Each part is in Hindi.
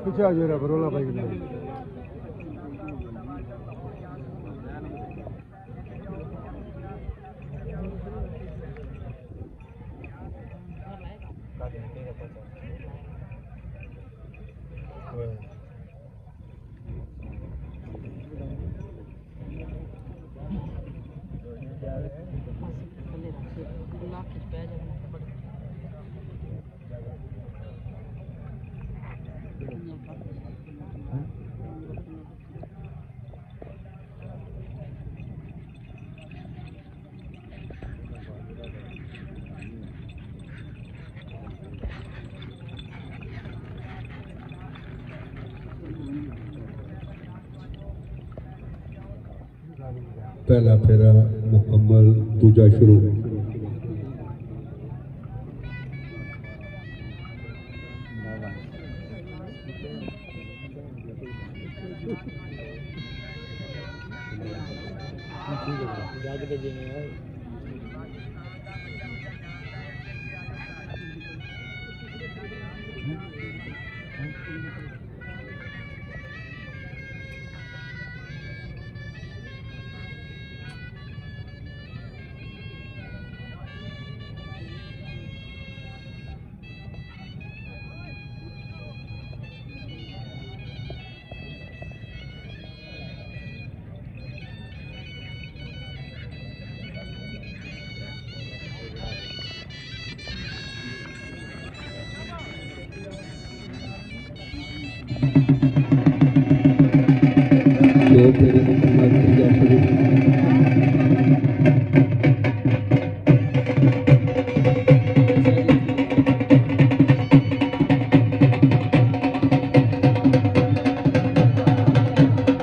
पीछे आ जा बरोला भाई पहला फेरा मुकम्मल, दूजा शुरू।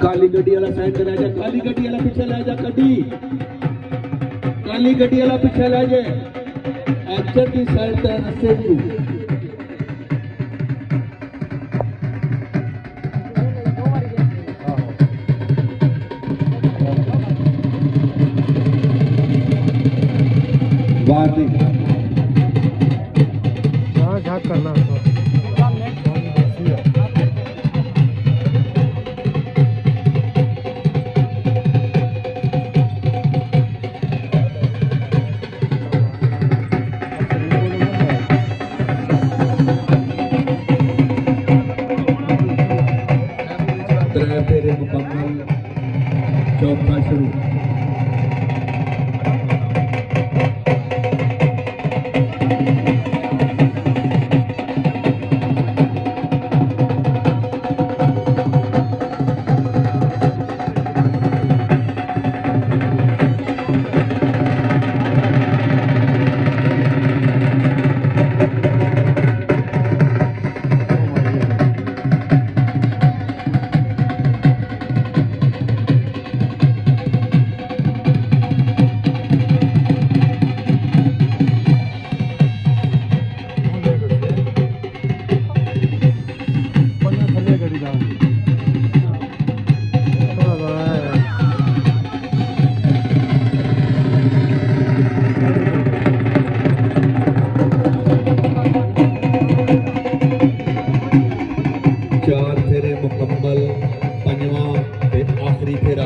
काली गड्डी वाला साइड पे ले जा, काली गड्डी वाला पीछे ले जा, काली गड्डी वाला पीछे ले जा, एक्टर की साइड पे रस्ते में बाहर नहीं झाँक करना फेरे मुकम्मल, चौथा शुरू। चार फेरे मुकम्मल, पंजवां ते आखिरी फेरा।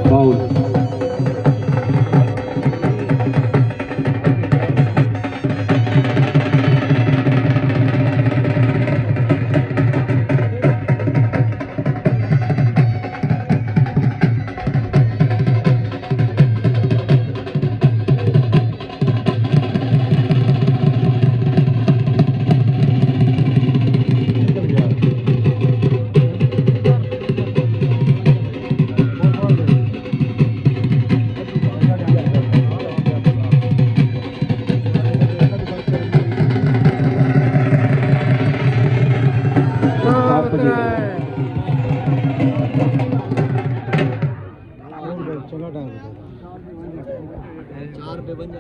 फाउल। 4 रुपये बन जाए।